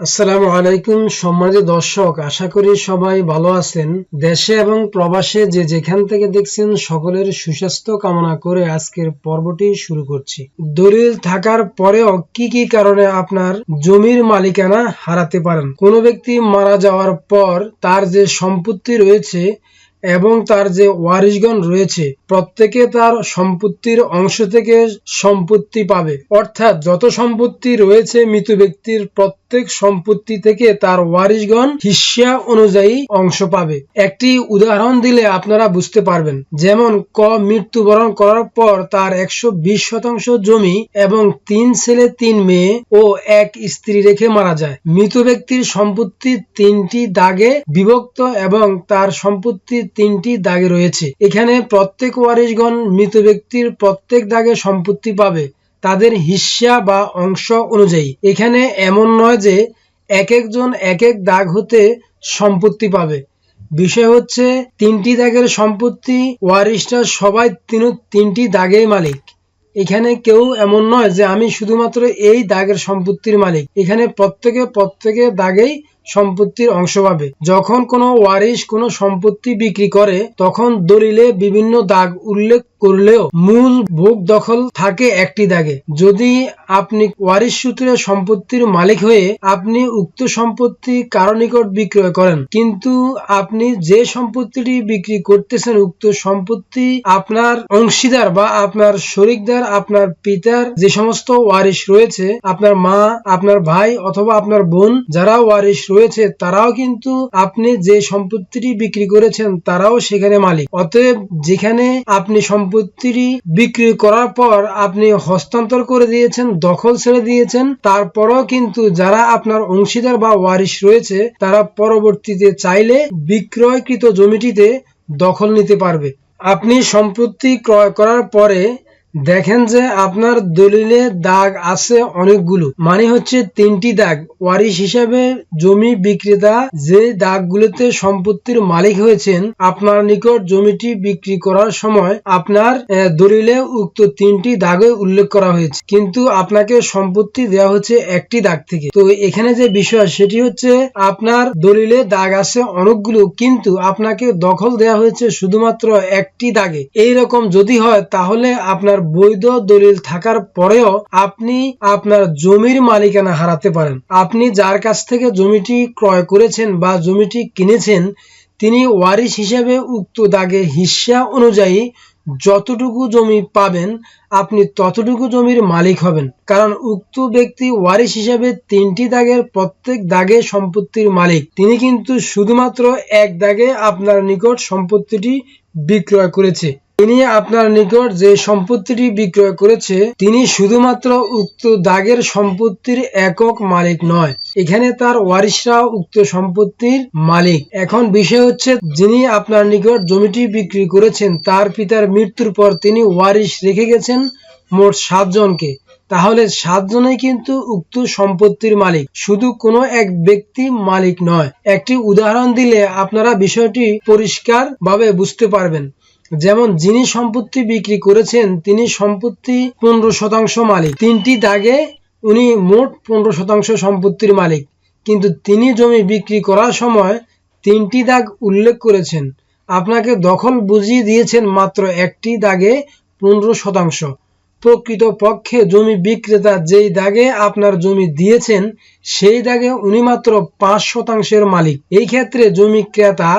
আসসালামু আলাইকুম সম্মানিত দর্শক, আশা করি সবাই ভালো আছেন। দেশে এবং প্রবাসে যে যেখান থেকে দেখছেন সকলের সুস্বাস্থ্য কামনা করে আজকের পর্বটি শুরু করছি। দলিল থাকার পরেও কি কি কারণে আপনার জমির মালিকানা হারাতে পারেন? কোনো ব্যক্তি মারা যাওয়ার পর তার যে সম্পত্তি রয়েছে এবং তার যে ওয়ারিশগণ রয়েছে প্রত্যেকে তার সম্পত্তির অংশ থেকে সম্পত্তি পাবে। অর্থাৎ যত সম্পত্তি রয়েছে মৃত ব্যক্তির প্রত্যেক সম্পত্তি থেকে তার ওয়ারিশগণ হিস্সা অনুযায়ী অংশ পাবে। একটি উদাহরণ দিলে আপনারা বুঝতে পারবেন। যেমন মৃত্যুবরণ করার পর তার 120% জমি এবং 3 ছেলে 3 মেয়ে ও 1 স্ত্রী রেখে মারা যায়। মৃত ব্যক্তির সম্পত্তি 3টি দাগে বিভক্ত এবং তার সম্পত্তি 3টি দাগে রয়েছে। এখানে প্রত্যেক ওয়ারিশগণ মৃত ব্যক্তির প্রত্যেক দাগে সম্পত্তি পাবে তাদের হিস্সা বা অংশ অনুযায়ী। এখানে এমন নয় যে এক একজন এক এক দাগ হতে সম্পত্তি পাবে। বিষয় হচ্ছে 3টি দাগের সম্পত্তি ওয়ারিশরা সবাই 3টি দাগেই মালিক। এখানে কেউ এমন নয় যে আমি শুধুমাত্র এই দাগের সম্পত্তির মালিক। এখানে প্রত্যেকে দাগেই সম্পত্তির অংশ পাবে। যখন কোনো ওয়ারিশ কোনো সম্পত্তি বিক্রি করে তখন দলিলে বিভিন্ন দাগ উল্লেখ করলেও মূল ভোগ দখল থাকে একটি দাগে। যদি আপনি ওয়ারিশ সূত্রে সম্পত্তির মালিক হয়ে আপনি উক্ত সম্পত্তি কারো নিকট বিক্রয় করেন, কিন্তু আপনি যে সম্পত্তিটি বিক্রি করতেছেন উক্ত সম্পত্তি আপনার অংশীদার বা আপনার শরিকদার, আপনার পিতার যে সমস্ত ওয়ারিশ রয়েছে, আপনার মা, আপনার ভাই অথবা আপনার বোন যারা ওয়ারিশ রয়েছে তারাও কিন্তু আপনি যে সম্পত্তিটি বিক্রি করেছেন তারাও সেখানে মালিক। অতএব যেখানে আপনি সম্পত্তিটি বিক্রি করার পর আপনি হস্তান্তর করে দিয়েছেন, দখল ছেড়ে দিয়েছেন, তারপরও কিন্তু যারা আপনার অংশীদার বা ওয়ারিশ রয়েছে তারা পরবর্তীতে চাইলে বিক্রয়কৃত জমিটিতে দখল নিতে পারবে। আপনি সম্পত্তি ক্রয় করার পরে দেখেন যে আপনার দলিলে দাগ আছে অনেকগুলো, মানে হচ্ছে 3টি দাগ। ওয়ারিশ হিসাবে জমি বিক্রেতা যে দাগগুলোতে সম্পত্তির মালিক হয়েছেন আপনার নিকট জমিটি বিক্রি করার সময় আপনার দলিলে উক্ত 3টি দাগে উল্লেখ করা হয়েছে, কিন্তু আপনাকে সম্পত্তি দেওয়া হচ্ছে একটি দাগ থেকে। তো এখানে যে বিষয় সেটি হচ্ছে আপনার দলিলে দাগ আছে অনেকগুলো কিন্তু আপনাকে দখল দেওয়া হয়েছে শুধুমাত্র একটি দাগে। এইরকম যদি হয় তাহলে আপনার বৈধ দলিল থাকার পরেও আপনি আপনার জমির মালিকানা হারাতে পারেন। আপনি যার কাছ থেকে জমিটি ক্রয় করেছেন বা জমিটি কিনেছেন তিনি ওয়ারিশ হিসেবে উক্ত দাগে হিস্সা অনুযায়ী যতটুকু জমি পাবেন আপনি ততটুকু জমির মালিক হবেন, কারণ উক্ত ব্যক্তি ওয়ারিশ হিসেবে 3টি দাগের প্রত্যেক দাগে সম্পত্তির মালিক। তিনি কিন্তু শুধুমাত্র এক দাগে আপনার নিকট সম্পত্তিটি বিক্রয় করেছে। তিনি আপনার নিকট যে সম্পত্তিটি বিক্রয় করেছে তিনি শুধুমাত্র উক্ত দাগের সম্পত্তির একক মালিক নয়, এখানে তার ওয়ারিশরা উক্ত সম্পত্তির মালিক। এখন বিষয় হচ্ছে যিনি আপনার নিকট জমিটি বিক্রি করেছেন তার পিতার মৃত্যুর পর তিনি ওয়ারিশ রেখে গেছেন মোট 7 জনকে। তাহলে 7 জনেই কিন্তু উক্ত সম্পত্তির মালিক, শুধু কোনো এক ব্যক্তি মালিক নয়। একটি উদাহরণ দিলে আপনারা বিষয়টি পরিষ্কার ভাবে বুঝতে পারবেন। যেমন যিনি সম্পত্তি বিক্রি করেছেন তিনি সম্পত্তি 15% মালিক, 3টি দাগে উনি মোট 15% সম্পত্তির মালিক, কিন্তু তিনি জমি বিক্রি করার সময় 3টি দাগ উল্লেখ করেছেন, আপনাকে দখল বুঝিয়ে দিয়েছেন মাত্র একটি দাগে 15%। প্রকৃত পক্ষে জমি বিক্রেতা যেই দাগে আপনার জমি দিয়েছেন সেই দাগে উনি মাত্র 5% মালিক। এই ক্ষেত্রে জমি ক্রেতা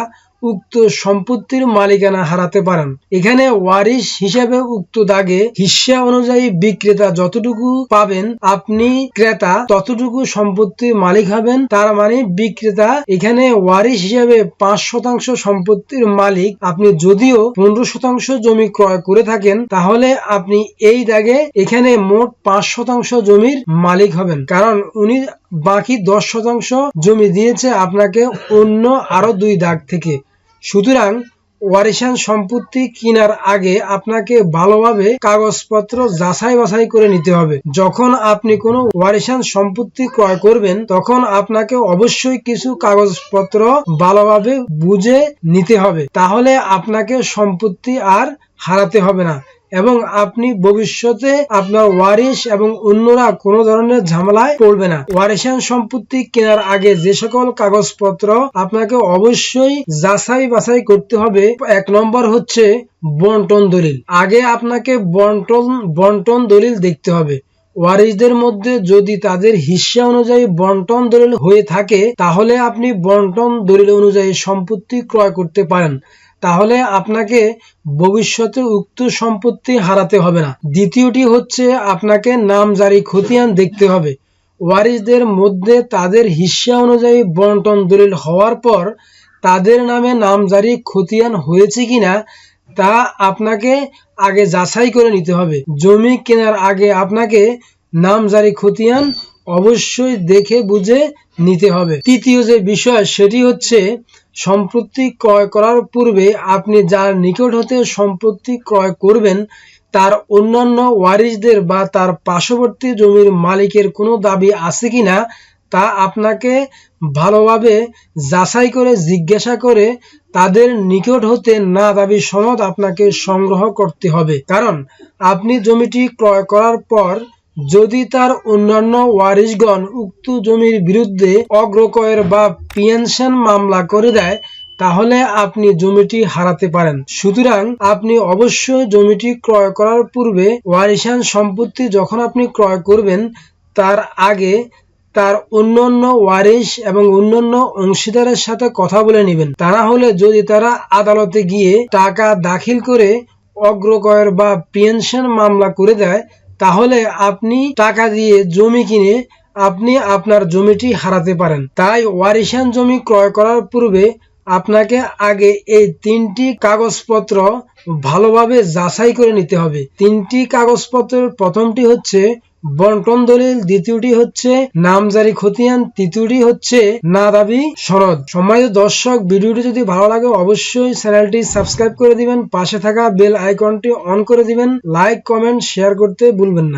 উক্ত সম্পত্তির মালিকানা হারাতে পারেন। এখানে ওয়ারিশ হিসেবে উক্ত দাগে হিস্সা অনুযায়ী বিক্রেতা যতটুকু পাবেন আপনি ক্রেতা ততটুকু সম্পত্তির মালিক হবেন। তার মানে বিক্রেতা এখানে ওয়ারিশ হিসেবে 5% সম্পত্তির মালিক। আপনি যদিও 15% জমি ক্রয় করে থাকেন তাহলে আপনি এই দাগে এখানে মোট 5% জমির মালিক হবেন, কারণ উনি বাকি 10% জমি দিয়েছে আপনাকে অন্য আরো 2 দাগ থেকে। সুতরাং ওয়ারিশান সম্পত্তি কেনার আগে আপনাকে ভালোভাবে কাগজপত্র যাচাই বাছাই করে নিতে হবে। যখন আপনি কোনো ওয়ারিশান সম্পত্তি ক্রয় করবেন তখন আপনাকে অবশ্যই কিছু কাগজপত্র ভালোভাবে বুঝে নিতে হবে, তাহলে আপনাকে সম্পত্তি আর হারাতে হবে না। এবং আপনি ভবিষ্যতে আপনার ওয়ারিশ এবং অন্যরা কোনো ধরনের ঝামেলায় পড়বে না। ওয়ারিশান সম্পত্তি কেনার আগে যে সকল কাগজপত্র আপনাকে অবশ্যই যাচাই বাছাই করতে হবে, 1 নম্বর হচ্ছে বন্টন দলিল। আগে আপনাকে বন্টন দলিল দেখতে হবে। ওয়ারিশদের মধ্যে যদি তাদের হিস্সা অনুযায়ী বন্টন দলিল হয়ে থাকে তাহলে আপনি বন্টন দলিল অনুযায়ী সম্পত্তি ক্রয় করতে পারেন, তাহলে আপনাকে ভবিষ্যতে উক্ত সম্পত্তি হারাতে হবে না। দ্বিতীয়টি হচ্ছে আপনাকে নামজারি খতিয়ান দেখতে হবে। ওয়ারিশদের মধ্যে তাদের হিস্সা অনুযায়ী বন্টন দলিল হওয়ার পর তাদের নামে নামজারি খতিয়ান হয়েছে কিনা তা আপনাকে আগে যাচাই করে নিতে হবে। জমি কেনার আগে আপনাকে নামজারি খতিয়ান অবশ্যই দেখে বুঝে নিতে হবে। তৃতীয় যে বিষয় সেটি হচ্ছে সম্পত্তি ক্রয় করার পূর্বে আপনি যার নিকট হতে সম্পত্তি ক্রয় করবেন তার অন্যান্য ওয়ারিশদের বা তার পার্শ্ববর্তী জমির মালিকের কোনো দাবি আছে কিনা তা আপনাকে ভালোভাবে যাচাই করে জিজ্ঞাসা করে তাদের নিকট হতে না দাবি সনদ আপনাকে সংগ্রহ করতে হবে। কারণ আপনি জমিটি ক্রয় করার পর যদি তার অন্যান্য ওয়ারিশগণ উক্ত জমির বিরুদ্ধে অগ্রক্রয়ের বা পিএনশন মামলা করে দেয় তাহলে আপনি জমিটি হারাতে পারেন। সুতরাং আপনি অবশ্যই জমিটি ক্রয় করার পূর্বে ওয়ারিশান সম্পত্তি যখন আপনি ক্রয় করবেন তার আগে তার অন্যান্য ওয়ারিশ এবং অন্যান্য অংশীদারের সাথে কথা বলে নেবেন। তা না হলে যদি তারা আদালতে গিয়ে টাকা দাখিল করে অগ্রক্রয়ের বা পেনশন মামলা করে দেয় তাহলে আপনি টাকা দিয়ে জমি কিনে আপনি আপনার জমিটি হারাতে পারেন। তাই ওয়ারিশান জমি ক্রয় করার পূর্বে আপনাকে আগে এই 3টি কাগজপত্র ভালোভাবে যাচাই করে নিতে হবে। 3টি কাগজপত্রের প্রথমটি হচ্ছে বন্টন দলিল, দ্বিতীয়টি হচ্ছে নামজারি খতিয়ান, তৃতীয়টি হচ্ছে না দাবি সনদ। সম্মানিত দর্শক, ভিডিওটি যদি ভালো লাগে অবশ্যই চ্যানেলটি সাবস্ক্রাইব করে দিবেন, পাশে থাকা বেল আইকনটি অন করে দিবেন, লাইক কমেন্ট শেয়ার করতে ভুলবেন না।